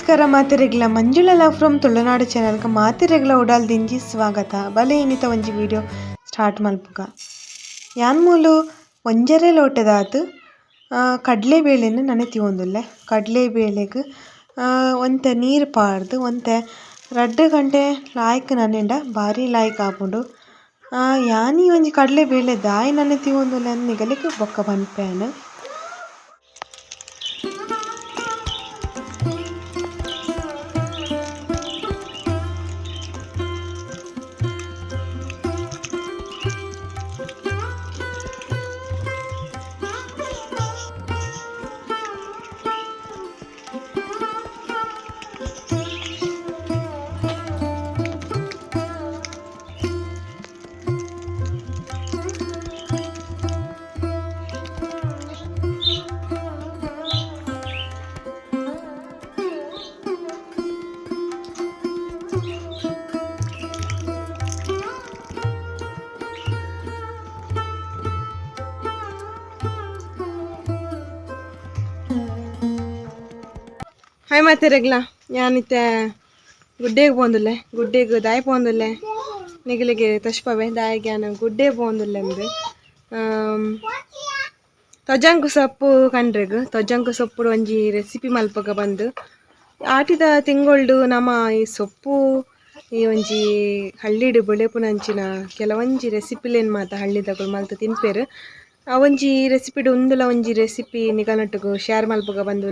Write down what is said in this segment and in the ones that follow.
ನಮಸ್ಕಾರ ಮಾತೆರೆಗ್ಲ ಮಂಜುಳಾ ಫ್ರಮ್ ತುಳುನಾಡು ಚಾನಲ್ಗೆ ಮಾತೆರೆಗ್ಲ ಉಡಾಲ್ ದಿಂಜಿ ಸ್ವಾಗತ. ಬಲೆ ಇನ್ನಿತ ಒಂಜಿ ವಿಡಿಯೋ ಸ್ಟಾರ್ಟ್ ಮಲ್ಪುಗ. ಯಾನ್ ಮೂಲು ಒಂಜರೆ ಲೋಟದಾತ್ ಕಡಲೆ ಬೇಳೆನ ನನೆ ತಿವೊಂದುಲ್ಲೆ. ಕಡಲೆ ಬೇಳೆಗ್ ಒಂತೆ ನೀರು ಪಾರ್ದು ಒಂತೆ 2 ಗಂಟೆ ಲಾಯ್ಕ್ ನನೆಂಡ ಬಾರಿ ಲಾಯ್ಕ್ ಆಪುಂಡು. ಯಾನಿ ಒಂಜಿ ಕಡಲೆ ಬೇಳೆ ದಾಯಿ ನನೆ ತಿವೊಂದುಲ್ಲೆ ನಿಗಲಿಗ್ ಬೊಕ್ಕ ಪನ್ಪೇನು. ಹಾಯ್ ಮಾತೆರೆಗ್ಲ ಯಾನಿತ್ತೆ ಗುಡ್ಡೆಗ್ ಪೋಂದುಲ್ಲೆ. ಗುಡ್ಡೆಗ್ ದಾಯಿ ಪೋಂದುಲ್ಲೆ ನಿಗಲಿಗೆ ತಶ್ಪವೆ ದಾಯಿಗೆ ಯಾನು ಗುಡ್ಡೆ ಪೋಂದುಲ್ಲೆ ಅಂದು ತೊಜಂಕು ಸೊಪ್ಪು ಕಂಡ್ರೆಗ್ ತೊಜಂಕು ಸೊಪ್ಪು ಒಂಜಿ ರೆಸಿಪಿ ಮಲ್ಪಗ ಬಂದು ಆಟಿದ ತಿಂಗೊಳ್ಡು ನಮ ಈ ಸೊಪ್ಪು ಈ ಒಂಜಿ ಹಳ್ಳಿಡ್ ಬೊಳೆಪುನಂಚಿನ ಕೆಲವೊಂಜಿ ರೆಸಿಪಿಲೇನು ಮಾತ ಹಳ್ಳಿದಗಳು ಮಲ್ತು ತಿನ್ಪೇರು. ಆ ಒಂಜಿ ರೆಸಿಪಿಡ್ ಉಂದುಲ ಒಂಜಿ ರೆಸಿಪಿ ನಿಗನೊಟ್ಟುಗು ಶೇರ್ ಮಲ್ಪಗ ಬಂದು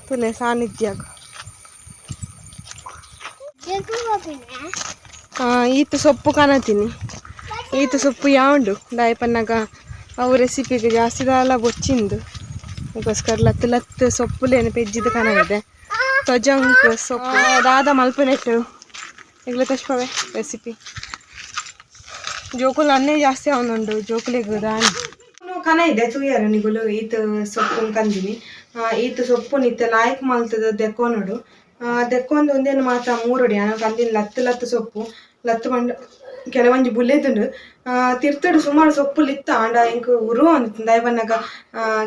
ತುಲೆ ಸಾನ್ನಿಧ್ಯಾಗ ಈತು ಸೊಪ್ಪು ಕಾಣತೀನಿ. ಈತು ಸೊಪ್ಪು ಯಾವುದು ದಾಯಿ ಪನ್ನಾಗ ಅವು ರೆಸಿಪಿಗೆ ಜಾಸ್ತಿ ದಾಲ ಬೊಚ್ಚಿಂದು ಅದಕ್ಕೋಸ್ಕರ ಲತ್ತು ಲತ್ತು ಸೊಪ್ಪುಲೇನು ಪೆಜ್ಜಿದು ಕಾಣಗಿದೆ. ತೊಜಂಕ್ ಸೊಪ್ಪು ದಾದ ಮಲ್ಪನೆಟ್ಟು ಈಗಲೇ ತಶ್ಪವೆ ರೆಸಿಪಿ ಜೋಕುಲು ಅನ್ನೇ ಜಾಸ್ತಿ ಅವನುಂಡು ಜೋಕುಲಿಗೆ ದಾನಿ ಕನ ಇದೆ ತೂಯರು ನಿಗುಲು ಈತ ಸೊಪ್ಪು ಕಂದಿನಿ. ಈತ ಸೊಪ್ಪು ನಿತ್ತ ಲಾಯ್ಕ್ ಮಲ್ತದ ದೆಕ್ಕೋನಡು ದೆಕ್ಕೊಂದು ಒಂದೇನು ಮಾತ್ರ 3 ಹೊಡಿ ನಾನು ಕಂದಿನ ಲತ್ತು ಲತ್ತು ಸೊಪ್ಪು ಲತ್ತು ಬಂಡು ಕೆಲವೊಂಜಿ ಬುಲ್ಲೆದುಂಡು ತಿರ್ತಡು ಸುಮಾರು ಸೊಪ್ಪುಲು ಇತ್ತ ಆಂಡ ಎಂಕ್ ಉರುವ ಅಂದಿತ್ತು ದಾಯಿ ಬನ್ನಾಗ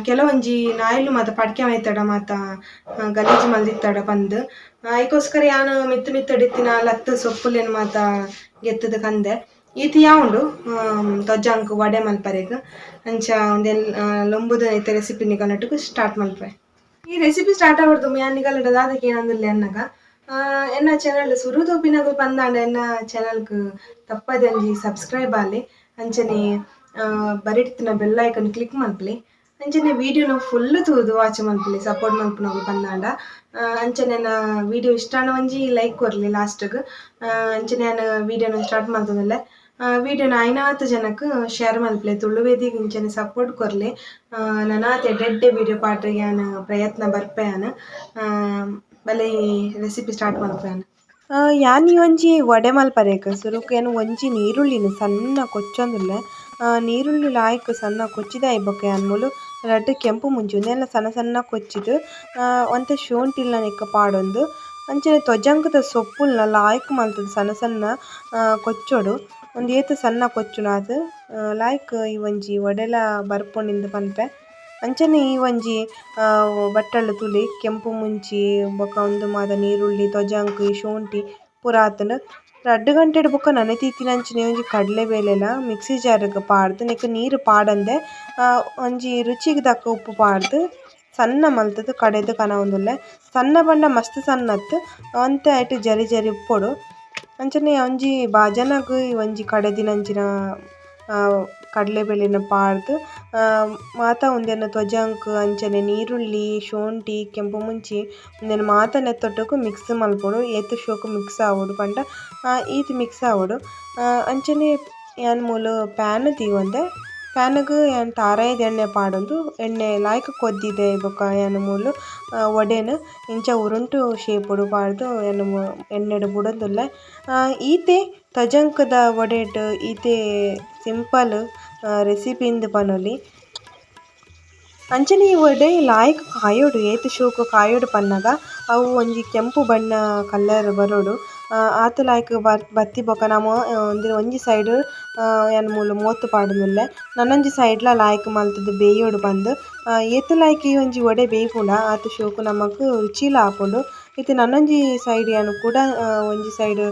ಕೆಲವೊಂಜಿ ನಾಯಿಲು ಮಾತ ಪಡ್ಕೆ ಮೈತಡ ಮಾತ ಗಲೀಜು ಮಲ್ದಿತ್ತಡ ಬಂದು ಅದಕ್ಕೋಸ್ಕರ ಯಾನು ಮಿತ್ತು ಮಿತ್ತಡಿತ್ತಿನ ಲತ್ತು ಸೊಪ್ಪುಲೇನು ಮಾತ ಗೆತ್ತದ ಕಂದೆ. ಈತ ಯಾವುದು ತೊಜ್ಜಂಕ್ ವಡೆ ಮಲ್ಪರೆಗ್ ಅಂಚ ಒಂದೆಲ್ಲ ಲೊಂಬುದ ಐತೆ ರೆಸಿಪಿ ನಿಗನೊಟ್ಟಿಗೆ ಸ್ಟಾರ್ಟ್ ಮಲ್ಪೆ. ಈ ರೆಸಿಪಿ ಸ್ಟಾರ್ಟ್ ಆವಡ್ದು ಯಾನ್ ನಿಗಲಡ ದಾದಕ್ಕೆ ಏನಂದಿಲ್ಲ ಅನ್ನಗ ಎನ್ನ ಚಾನಲ್ ಸುರು ತೋಪಿನಗು ಪಂದಾಂಡ ಎನ್ನ ಚಾನಲ್ಗೆ ತಪ್ಪದೆ ಒಂಜಿ ಸಬ್ಸ್ಕ್ರೈಬ್ ಆಲಿ ಅಂಚನೆ ಬರಿಡ್ತಿನ ಬೆಲ್ ಐಕನ್ ಕ್ಲಿಕ್ ಮಲ್ಪಲಿ ಅಂಚನೆ ವಿಡಿಯೋನ ಫುಲ್ ತೂದು ವಾಚ್ ಮಲ್ಪಲಿ ಸಪೋರ್ಟ್ ಮಲ್ಪನಗು ಪಂದಾಂಡ ಅಂಚನೆ ವಿಡಿಯೋ ಇಷ್ಟ ಒಂಜಿ ಲೈಕ್ ಕೊರ್ಲಿ ಲಾಸ್ಟ್ಗೆ ಅಂಚನೆ ನಾನು ವಿಡಿಯೋನ ಸ್ಟಾರ್ಟ್ ಮಾಡ್ತದಲ್ಲೇ ವಿಡಿಯೋನ ಐನಾತ್ ಜನಕ್ಕೆ ಶೇರ್ ಮಲ್ಪಲೆ ತುಳುವೇದಿಗೆ ಇಂಚನೆ ಸಪೋರ್ಟ್ ಕೊರ್ಲಿ ನನಾತೆ ಎಡ್ಡೆ ವಿಡಿಯೋ ಪಾಡ್ರೆ ಯಾನು ಪ್ರಯತ್ನ ಬರ್ಪೆಯಾನು ಬಲೆ ರೆಸಿಪಿ ಸ್ಟಾರ್ಟ್ ಮಲ್ಪೆಯಾನು. ಯಾನಿ ಒಂಜಿ ವಡೆ ಮಲ್ಪರೆಗ್ ಸುರುಕು ಏನು ಒಂಜಿ ನೀರುಳ್ಳಿನ ಸಣ್ಣ ಕೊಚ್ಚೊಂದುಲ್ಲೆ ನೀರುಳ್ಳಿ ಲಾಯ್ಕ್ ಸಣ್ಣ ಕೊಚ್ಚಿದಾಯಿ ಬೊಕ್ಕ ಯಾನ್ ಮೂಲು ರಡ್ಡ್ ಕೆಂಪು ಮುಂಚಿ ಉಂದೆಲ್ಲ ಸಣ್ಣ ಸಣ್ಣ ಕೊಚ್ಚಿದು ಒಂತೆ ಶೋಂಠಿಲ್ನ ನಿಕ್ಕ ಪಾಡೊಂದು ಅಂಚನೆ ತೊಜಂಕದ ಸೊಪ್ಪುಲ್ನ ಲಾಯ್ಕ್ ಮಲ್ತದ ಸಣ್ಣ ಸಣ್ಣ ಕೊಚ್ಚೊಡು ಒಂದು ಏತು ಸಣ್ಣ ಕೊಚ್ಚುನ ಅದು ಲಾಯ್ಕ್ ಈ ಒಂಜಿ ವಡೆಲ ಬರ್ಪೊಂಡಿಂದು ಪನ್ಪೆ ಅಂಚನೆ ಈ ಒಂಜಿ ಬಟ್ಟಲು ತುಲಿ ಕೆಂಪು ಮುಂಚಿ ಬೊಕ ಉಂದು ಮಾತ ನೀರುಳ್ಳಿ ತೊಜಂಕ್ ಶೋಂಠಿ ಪೂರ ಆತುಂಡು ರಡ್ಡ್ ಗಂಟೆಡ್ ಬೊಕ ನನೆ ತಿತ್ತಿನಂಚಿನ ಒಂಜಿ ಕಡ್ಲೆ ಬೇಲೆಲ ಮಿಕ್ಸಿ ಜಾರ್ಗ್ ಪಾರ್ದ್ ನೆಕ್ಕ್ ನೀರ್ ಪಾಡಂದೆ ಒಂಜಿ ರುಚಿಗ್ ತಕ್ಕ ಉಪ್ಪು ಪಾರ್ದ್ ಸಣ್ಣ ಮಲ್ತುದು ಕಡೆದ್ ಕನೊಂದುಲ್ಲೆ. ಸಣ್ಣ ಪಂಡ ಮಸ್ತ್ ಸಣ್ಣತ್ ಅಂತೆ ಐಟ್ ಜರಿ ಜರಿ ಉಪ್ಪೊಡು. ಅಂಚನೆ ಒಂಜಿ ಜನಗ್ ಒಂಜಿ ಕಡೆದಿನಂಚಿನ ಕಡ್ಲೆ ಬೇಲೆನ ಪಾರ್ದ್ ಮಾತ ಉಂದೆನ್ ತೊಜಂಕ್ ಅಂಚನೆ ನೀರುಳ್ಳಿ ಶೋಂಠಿ ಕೆಂಪು ಮುಂಚಿ ಉಂದೆನ್ ಮಾತ ನೆತ್ತೊಟ್ಟುಗು ಮಿಕ್ಸ್ ಮಲ್ಪೊಡು ಏತ್ ಶೋಕು ಮಿಕ್ಸ್ ಆವೊಡು ಪಂಡ ಈತ್ ಮಿಕ್ಸ್ ಆವೊಡು. ಅಂಚನೆ ಯಾನ್ ಮೂಲು ಪ್ಯಾನ್ ತೂವೊಂದೆ ಪ್ಯಾನ್ಗ್ ಯಾನ್ ತಾರಾಯಿದ ಎಣ್ಣೆ ಪಾಡೊಂದು ಎಣ್ಣೆ ಲಾಯ್ಕ್ ಕೊದ್ದಿದೆ ಬೊಕ ಯಾನ್ ಮೂಲು ವಡೆನ್ ಇಂಚ ಉರುಂಟು ಶೇಪುಡು ಪಾರ್ದ್ ಯಾನ್ ಎಣ್ಣೆಡ್ ಬುಡೊಂದುಲ್ಲೆ. ಈತೆ ತಜಂಕದ ವಡೆಟ್ ಈತೆ ಸಿಂಪಲ್ ರೆಸಿಪಿಂದ್ ಪನೊಲಿ. ಅಂಚನೆ ಈ ವಡೆ ಲಾಯ್ಕ್ ಕಾಯೊಡು ಏತ್ ಶೋಕು ಕಾಯೊಡು ಪನ್ನಗ ಅವು ಒಂಜಿ ಕೆಂಪು ಬಣ್ಣ ಕಲರ್ ಬರೊಡು. ಆತ್ ಲಾಯ್ಕ್ ಬತ್ತಿ ಬೊಕ ನಮ ಒಂಜಿ ಸೈಡ್ ಯಾನ್ ಮೂಲು ಮೂವತ್ತು ಪಾಡೊಂದುಲ್ಲೆ ನನೊಂಜಿ ಸೈಡ್ಲ ಲಾಯ್ಕ್ ಮಲ್ತುದು ಬೇಯೊಡು ಪಂದ್ ಏತ್ ಲಾಯ್ಕ್ ಈ ಒಂಜಿ ವಡೆ ಬೇಯ್ಪುಂಡ ಆತ್ ಶೋಕು ನಮಕ್ ರುಚಿಲ ಆಪುಂಡು. ಇತ್ತೆ ನನೊಂಜಿ ಸೈಡ್ ಯಾನ್ ಕುಡ ಒಂಜಿ ಸೈಡ್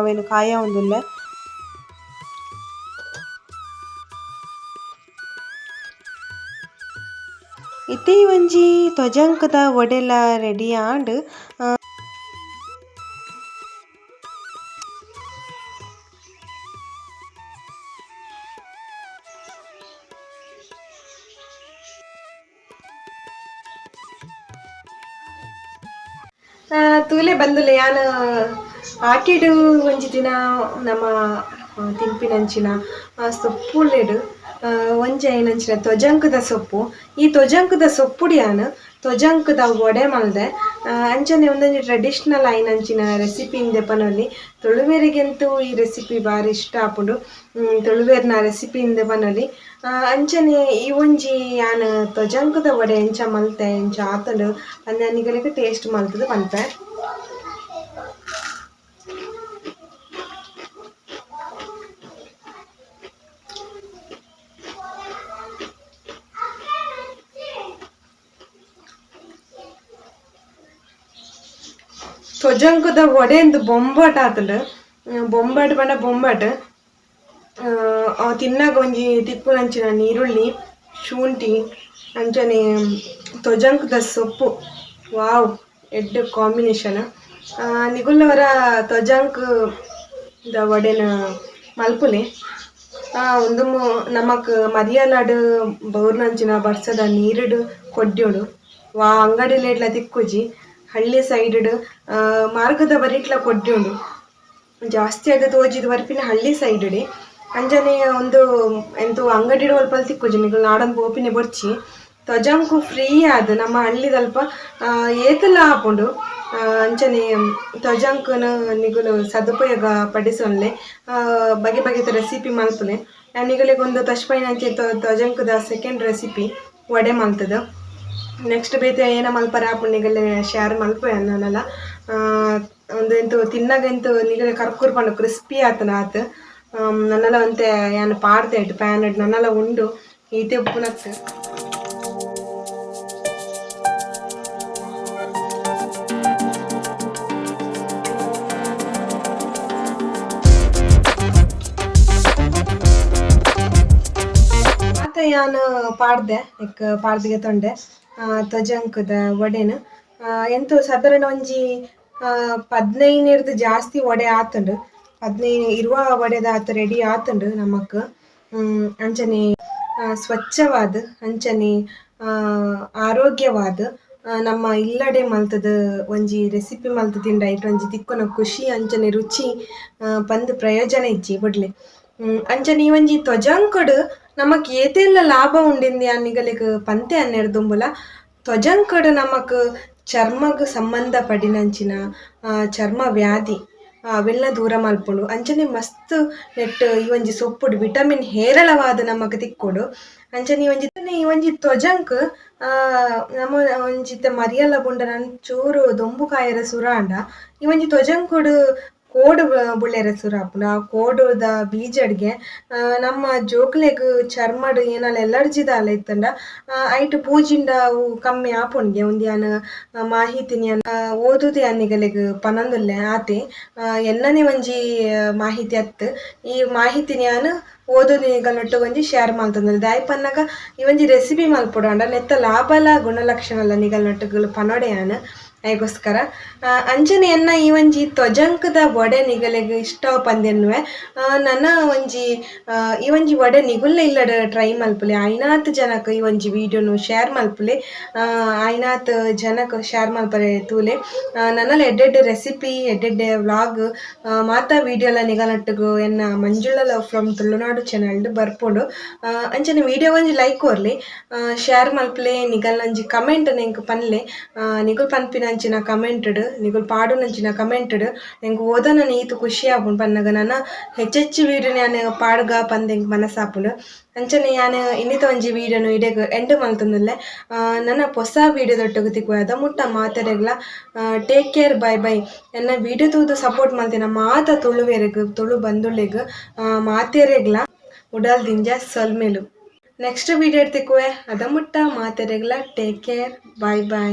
ಅವೆನ್ ಕಾಯ ಉಂದುಲ್ಲೆ. ಇತ್ತೆ ಒಂಜಿ ತೊಜಂಕದ ವಡೆಲ ರೆಡಿ ಆಂಡ್ ತೂಲೆ ಬಂದುಲೆ ಯಾನ್ ಆಟಿಡ್ ಒಂಜಿ ದಿನ ನಮ ತಿನ್ಪಿನಂಚಿನ ಸೊಪ್ಪುಲೆಡ್ ಒಂಜಿ ಐನಂಚಿನ ತೊಜಂಕದ ಸೊಪ್ಪು. ಈ ತೊಜಂಕದ ಸೊಪ್ಪುಡು ಯಾನ್ ತೊಜಂಕದ ವಡೆ ಮಲ್ದೆ ಅಂಚನೆ ಒಂದೊಂಜಿ ಟ್ರೆಡಿಷನಲ್ ಐನಂಚಿನ ರೆಸಿಪಿ ದೆಪನೊಲಿ. ತುಳುವೆರಿಗಂತೂ ಈ ರೆಸಿಪಿ ಬಾರಿ ಇಷ್ಟ ಆಪುಂಡು. ತುಳುವೆರ್ನ ರೆಸಿಪಿ ಪನೊಲಿ ಅಂಚನೆ ಈ ಒಂಜಿ ಯಾನ್ ತೊಜಂಕದ ವಡೆ ಎಂಚ ಮಲ್ತೆ ಎಂಚ ಆತುಂಡು ಅಂದೆ ನಿಗಲಿಗ್ ಟೇಸ್ಟ್ ಮಲ್ತುದು ಪನ್ಪೆ. ತೊಜಂಕದ ವಡೆಂದು ಬೊಂಬಾಟ್ ಆತುಂಡು ಬೊಂಬಾಟ್ ಪಂಡ ಬೊಂಬಾಟ್ ಅವ್ ತಿನ್ನಾಗ ಒಂಜಿ ತಿಕ್ಕುನಂಚಿನ ನೀರುಳ್ಳಿ ಶುಂಠಿ ಅಂಚನೆ ತೊಜಂಕದ ಸೊಪ್ಪು ವಾವ್ ಎಡ್ಡೆ ಕಾಂಬಿನೇಷನ್. ನಿಗುಲ್ಲವರ ತೊಜಂಕ್ ದ ವಡೆನ ಮಲ್ಪುಲೆ ಒಂದು ನಮಕ್ ಮರಿಯಲಾಡ್ ಬೌರ್ನಂಚಿನ ಬರ್ಸದ ನೀರುಡು ಕೊಡ್ಯೋಡು ವಾ ಅಂಗಡಿಲೆಡ್ಲ ತಿಕ್ಕುಜಿ ಹಳ್ಳಿ ಸೈಡ್ ಮಾರ್ಗದ ಬರಿಟ್ಲ ಕೊಡ್ಯೋಂಡು ಜಾಸ್ತಿ ಆದ್ ತೋಜಿದ್ ಬರ್ಪಿನ ಹಳ್ಳಿ ಸೈಡ್ ಅಂಜನೆ ಒಂದು ಎಂತು ಅಂಗಡಿಡ್ ಒಲ್ಪಲ್ ತಿಕ್ಕುಜಿ ನಿಕುಲು ನಾಡನ್ ಪೋಪಿನೆ ಬೊರ್ಚಿ ತೊಜಂಕು ಫ್ರೀ ಆದ್ ನಮ್ಮ ಹಳ್ಳಿದಲ್ಪ ಏತಲ ಆಪುಂಡು. ಅಂಚನೆ ತೊಜಂಕುನು ನಿಗುಲು ಸದುಪಯೋಗ ಪಡಿಸೊನ್ಲೆ ಬಗೆ ಬಗೆತ ರೆಸಿಪಿ ಮಲ್ಪುಲೆ. ನಿಗಲಿಗ್ ಒಂದು ತಶ್ಪೈನಂಚೆ ತೊಜಂಕದ ಸೆಕೆಂಡ್ ರೆಸಿಪಿ ವಡೆ ಮಲ್ತುದು. ನೆಕ್ಸ್ಟ್ ಬೇತೆ ಏನ ಮಲ್ಪರ ಆಪುಂಡು ನಿಗಲೆ ಶೇರ್ ಮಲ್ಪುವೆ ಅನ್ನನಲ. ಒಂದು ಎಂತು ತಿನ್ನಗ ಎಂತು ನಿಗಲೆ ಕರ್ಕೂರ್ ಪಂಡ ಕ್ರಿಸ್ಪಿ ಆತನ ಆತ್ ನನ್ನಲ ಒಂತೆ ಯಾನ್ ಪಾಡ್ದೆ ಪ್ಯಾನ್ ನನ್ನಲ ಉಂಡು ಈತೆ ಉಪ್ಪುನಕ್. ಯಾನ್ ಪಾಡ್ದೆ ಎಕ್ ಪಾಡ್ದಿಗೆ ತೊಂಡೆ ತೊಜಂಕದ ವಡೆನ್ ಎಂತು ಸಾಧಾರಣ ಒಂಜಿ 15 ಜಾಸ್ತಿ ವಡೆ ಆತುಂಡು 15-20 ವಡೆದ ಆತ್ ರೆಡಿ ಆತುಂಡು ನಮಕ್. ಅಂಚನೆ ಸ್ವಚ್ಛವಾದ್ ಅಂಚನೆ ಆರೋಗ್ಯವಾದ್ ನಮ್ಮ ಇಲ್ಲಡೆ ಮಲ್ತುದು ಒಂಜಿ ರೆಸಿಪಿ ಮಲ್ತುದಿಂಡ ಐಟ್ ಒಂಜಿ ತಿಕ್ಕುನ ಖುಷಿ ಅಂಚನೆ ರುಚಿ ಪಂದ್ ಪ್ರಯೋಜನ ಇಜ್ಜಿ ಬುಡ್ಲೆ. ಅಂಚನೆ ಈ ಒಂಜಿ ತೊಜಂಕುಡು ನಮಕ್ ಏತೆಲ್ಲ ಲಾಭ ಉಂಡೆಂದು ಯಾನ್ ನಿಗಲಿಗ್ ಪಂತೆ ಅನ್ನೆರ್ ದುಂಬುಲ. ತೊಜಂಕುಡು ನಮಕ್ ಚರ್ಮಗ್ ಸಂಬಂಧ ಪಡಿನಂಚಿನ ಚರ್ಮ ವ್ಯಾಧಿ ಅವೆಲ್ಲ ದೂರ ಮಲ್ಪುಂಡು. ಅಂಚನೆ ಮಸ್ತ್ ನೆಟ್ ಈ ಒಂಜಿ ಸೊಪ್ಪುಡು ವಿಟಮಿನ್ ಹೇರಳವಾದ್ ನಮಕ್ ತಿಕ್ಕುಂಡು. ಅಂಚನೆ ಈ ಒಂಜಿ ತೊಜಂಕ್ ನಮ ಒಂಜಿತ್ತ ಮರಿಯಲ ಬುಂಡ ನನ್ ಚೂರು ದೊಂಬು ಕಾಯರೆ ಸುರಾಂಡ ಈ ಒಂಜಿ ತೊಜಂಕುಡು ಕೋಡು ಬುಳ್ಳೆರೆ ಸುರಾಪುನ ಆ ಕೋಡುದ ಬೀಜಡ್ಗೆ ನಮ್ಮ ಜೋಕ್ಲೆಗ್ ಚರ್ಮಡ್ ಏನಲ್ಲ ಎಲರ್ಜಿದ ಅಲ್ಲ ಇತ್ತಂಡ ಐಟ್ ಪೂಜಿಂಡ ಅವು ಕಮ್ಮಿ ಆಪುಂಡ್ಗೆ ಉಂದ್ಯಾನ್ ಮಾಹಿತಿನಿ ಓದುದೆ ಅನ್ನಿಗಲೆಗ್ ಪನಂದುಲ್ಲೆ ಆತೆ ಎನ್ನನೆ ಒಂಜಿ ಮಾಹಿತಿ ಅತ್ತು ಈ ಮಾಹಿತಿನಿಯಾನ್ ಓದುನಿಗಲೊಟ್ಟು ಒಂಜಿ ಶೇರ್ ಮಲ್ತಂದ್ರೆ ದಾಯ್ ಪನ್ನಗ ಈ ಒಂಜಿ ರೆಸಿಪಿ ಮಲ್ಪೊಡಾಂಡ ನೆತ್ತ ಲಾಭಲ ಗುಣಲಕ್ಷಣಲ ನಿಗಲ್ನೊಟ್ಟುಗಳು ಪನೊಡೆಯಾನ್ ಐಗೋಸ್ಕರ ಅಂಚನೆ ಎನ್ನ ಈ ಒಂಜಿ ತೊಜಂಕದ ವಡೆ ನಿಗಲೆಗ್ ಇಷ್ಟ ಪಂದೆನ್ನುವೆ ನನ್ನ ಒಂಜಿ ಈ ಒಂಜಿ ವಡೆ ನಿಗುಲ್ಲೆ ಇಲ್ಲಡ್ ಟ್ರೈ ಮಲ್ಪುಲೆ ಐನಾತ್ ಜನಕ್ ಈ ಒಂಜಿ ವಿಡಿಯೋನು ಶೇರ್ ಮಲ್ಪುಲೆ ಐನಾತ್ ಜನಕ್ ಶೇರ್ ಮಲ್ಪರೆ ತೂಲೆ ನನ್ನಲ ಎಡ್ಡೆಡ್ಡೆ ರೆಸಿಪಿ ಎಡ್ಡೆಡ್ಡೆ ವ್ಲಾಗ್ ಮಾತ ವಿಡಿಯೋಲ ನಿಗಲಟ್ಟುಗು ಎನ್ನ ಮಂಜುಳ ಲವ್ ಫ್ರಮ್ ತುಳುನಾಡು ಚಾನಲ್ ಬರ್ಪುಂಡು ಅಂಚನೆ ವಿಡಿಯೋ ಒಂಜಿ ಲೈಕ್ ಕೊರ್ಲಿ ಶೇರ್ ಮಲ್ಪುಲೆ ನಿಗಲ್ನಂಜಿ ಕಮೆಂಟ್ ನೆಂಕ್ ಪನ್ಲೆ ನಿಗುಲ್ ಪನ್ಪಿನಂಚಿನ ಕಮೆಂಟ್ಡ್ ನಿಗುಲ್ ಪಾಡುನಂಚಿನ ಕಮೆಂಟ್ಡ್ ಎಂಕ್ ಓದನ ನೀತು ಖುಷಿ ಆಪುಂಡು ಪನ್ನಗ ನನ್ನ ಹೆಚ್ಚೆಚ್ಚು ವಿಡಿಯೋ ನಾನು ಪಾಡ್ಗ ಪಂದೆಂಕ್ ಮನಸ್ಸಾಪುಂಡು ಅಂಚನೆ ನಾನು ಇನ್ನಿತ ಒಂಜಿ ವಿಡಿಯೋನು ಇಡೆಗ್ ಎಂಡ್ ಮಲ್ತೊಂದುಲ್ಲೆ ನನ್ನ ಹೊಸ ವಿಡಿಯೋದೊಟ್ಟುಗು ತಿಕ್ಕುವೆದ ಮುಟ್ಟ ಮಾತೆರೆಗ್ಲ ಟೇಕ್ ಕೇರ್ ಬೈ ಬೈ ಎನ್ನ ವಿಡಿಯೋ ತೂದು ಸಪೋರ್ಟ್ ಮಲ್ತಿನ ಮಾತ ತುಳುವೆರೆಗ್ ತುಳು ಬಂದುಳ್ಳೆಗ್ ಮಾತೆರೆಗ್ಲ ಉಡಲ್ದಿಂಜ ಸೊಲ್ಮೆಲು ನೆಕ್ಸ್ಟ್ ವಿಡಿಯೋ ತಿಕ್ಕುವೆ ಅದ ಮುಟ್ಟ ಮಾತೆರೆಗ್ಲ ಟೇಕ್ ಕೇರ್ ಬೈ ಬೈ.